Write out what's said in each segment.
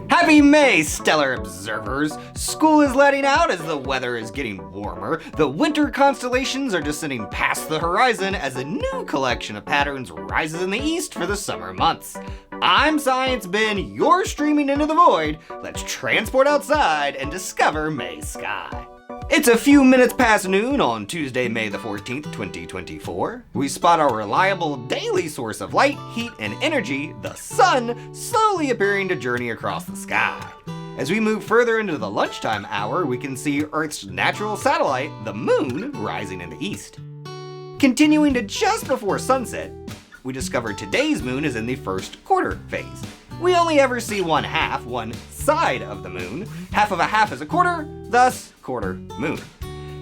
Happy May, stellar observers! School is letting out as the weather is getting warmer. The winter constellations are descending past the horizon as a new collection of patterns rises in the east for the summer months. I'm Science Ben, you're streaming into the void. Let's transport outside and discover May's sky. It's a few minutes past noon on Tuesday, May the 14th, 2024. We spot our reliable daily source of light, heat, and energy, the sun, slowly appearing to journey across the sky. As we move further into the lunchtime hour, we can see Earth's natural satellite, the moon, rising in the east. Continuing to just before sunset, we discover today's moon is in the first quarter phase. We only ever see one side of the moon. Half of a half is a quarter, thus quarter moon.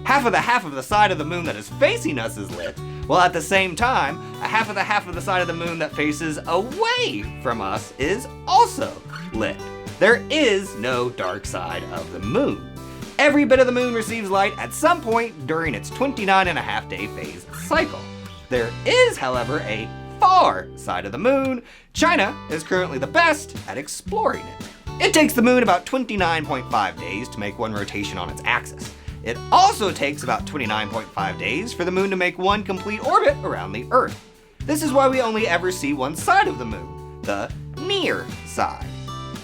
Half of the side of the moon that is facing us is lit, while at the same time, half of the side of the moon that faces away from us is also lit. There is no dark side of the moon. Every bit of the moon receives light at some point during its 29.5-day phase cycle. There is, however, a far side of the moon. China is currently the best at exploring it. It takes the moon about 29.5 days to make one rotation on its axis. It also takes about 29.5 days for the moon to make one complete orbit around the Earth. This is why we only ever see one side of the moon, the near side.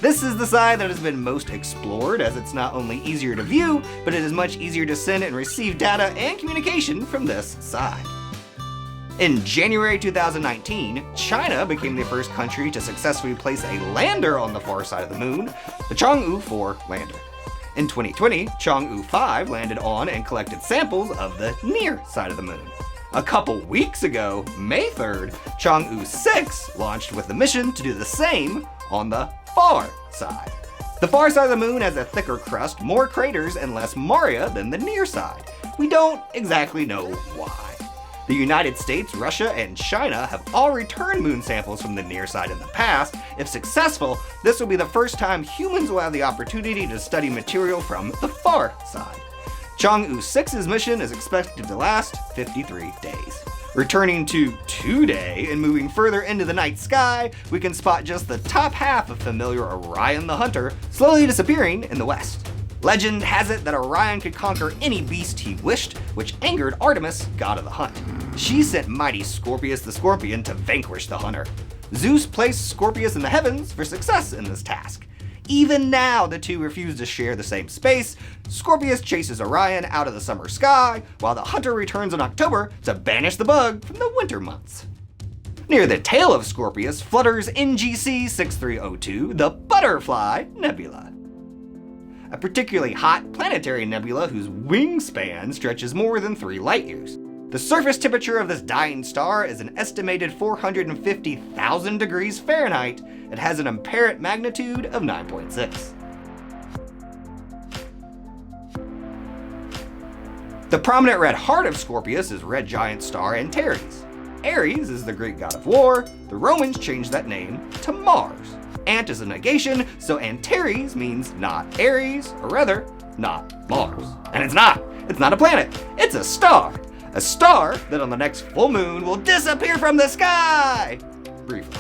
This is the side that has been most explored, as it's not only easier to view, but it is much easier to send and receive data and communication from this side. In January 2019, China became the first country to successfully place a lander on the far side of the moon, the Chang'e 4 lander. In 2020, Chang'e 5 landed on and collected samples of the near side of the moon. A couple weeks ago, May 3rd, Chang'e 6 launched with the mission to do the same on the far side. The far side of the moon has a thicker crust, more craters, and less maria than the near side. We don't exactly know why. The United States, Russia, and China have all returned moon samples from the near side in the past. If successful, this will be the first time humans will have the opportunity to study material from the far side. Chang'e 6's mission is expected to last 53 days. Returning to today and moving further into the night sky, we can spot just the top half of familiar Orion the Hunter slowly disappearing in the west. Legend has it that Orion could conquer any beast he wished, which angered Artemis, god of the hunt. She sent mighty Scorpius the Scorpion to vanquish the hunter. Zeus placed Scorpius in the heavens for success in this task. Even now, the two refuse to share the same space. Scorpius chases Orion out of the summer sky, while the hunter returns in October to banish the bug from the winter months. Near the tail of Scorpius flutters NGC 6302, the Butterfly Nebula. A particularly hot planetary nebula whose wingspan stretches more than 3 light years. The surface temperature of this dying star is an estimated 450,000 degrees Fahrenheit. It has an apparent magnitude of 9.6. The prominent red heart of Scorpius is red giant star Antares. Ares is the Greek god of war. The Romans changed that name to Mars. Ant is a negation, so Antares means not Ares, or rather, not Mars. And it's not a planet, it's a star. A star that on the next full moon will disappear from the sky! Briefly.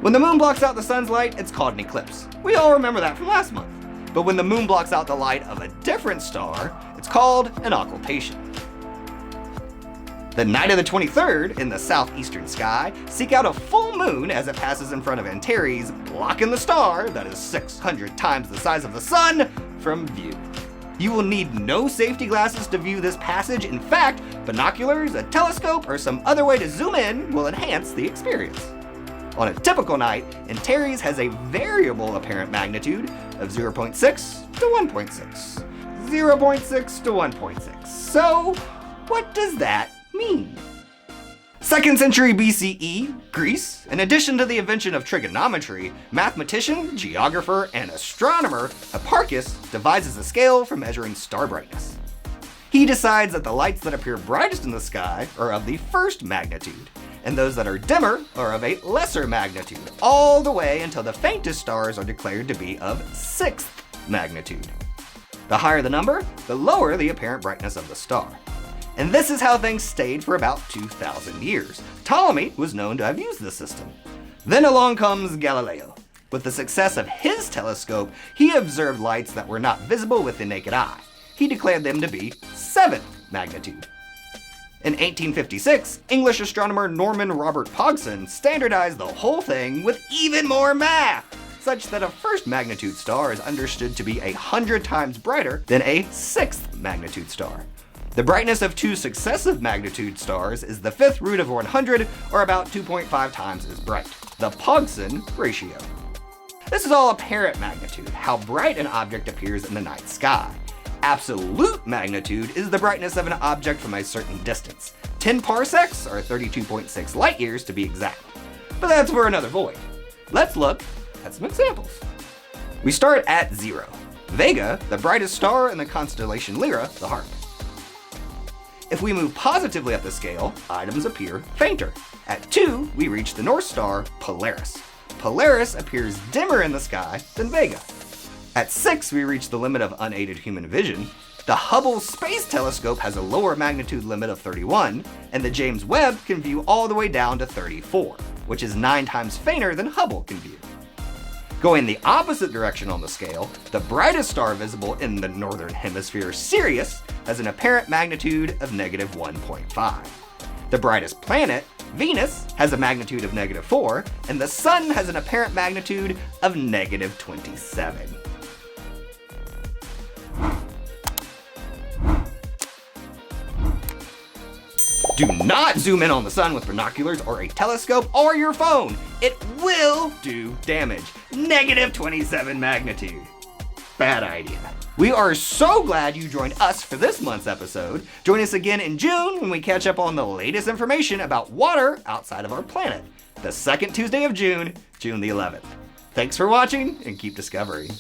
When the moon blocks out the sun's light, it's called an eclipse. We all remember that from last month. But when the moon blocks out the light of a different star, it's called an occultation. The night of the 23rd, in the southeastern sky, seek out a full moon as it passes in front of Antares, blocking the star, that is 600 times the size of the sun, from view. You will need no safety glasses to view this passage. In fact, binoculars, a telescope, or some other way to zoom in will enhance the experience. On a typical night, Antares has a variable apparent magnitude of 0.6 to 1.6. 0.6 to 1.6. So, what does that mean? 2nd century BCE, Greece, in addition to the invention of trigonometry, mathematician, geographer, and astronomer Hipparchus devises a scale for measuring star brightness. He decides that the lights that appear brightest in the sky are of the first magnitude, and those that are dimmer are of a lesser magnitude, all the way until the faintest stars are declared to be of 6th magnitude. The higher the number, the lower the apparent brightness of the star. And this is how things stayed for about 2,000 years. Ptolemy was known to have used this system. Then along comes Galileo. With the success of his telescope, he observed lights that were not visible with the naked eye. He declared them to be 7th magnitude. In 1856, English astronomer Norman Robert Pogson standardized the whole thing with even more math, such that a 1st magnitude star is understood to be 100 times brighter than a 6th magnitude star. The brightness of 2 successive magnitude stars is the 5th root of 100, or about 2.5 times as bright, the Pogson ratio. This is all apparent magnitude, how bright an object appears in the night sky. Absolute magnitude is the brightness of an object from a certain distance. 10 parsecs, or 32.6 light years to be exact. But that's for another void. Let's look at some examples. We start at 0. Vega, the brightest star in the constellation Lyra, the heart. If we move positively up the scale, items appear fainter. At 2, we reach the North Star, Polaris. Polaris appears dimmer in the sky than Vega. At 6, we reach the limit of unaided human vision. The Hubble Space Telescope has a lower magnitude limit of 31, and the James Webb can view all the way down to 34, which is 9 times fainter than Hubble can view. Going the opposite direction on the scale, the brightest star visible in the northern hemisphere, Sirius, has an apparent magnitude of -1.5. The brightest planet, Venus, has a magnitude of -4, and the Sun has an apparent magnitude of -27. Do not zoom in on the sun with binoculars or a telescope or your phone. It will do damage. -27 magnitude. Bad idea. We are so glad you joined us for this month's episode. Join us again in June when we catch up on the latest information about water outside of our planet. The second Tuesday of June, June the 11th. Thanks for watching and keep discovering.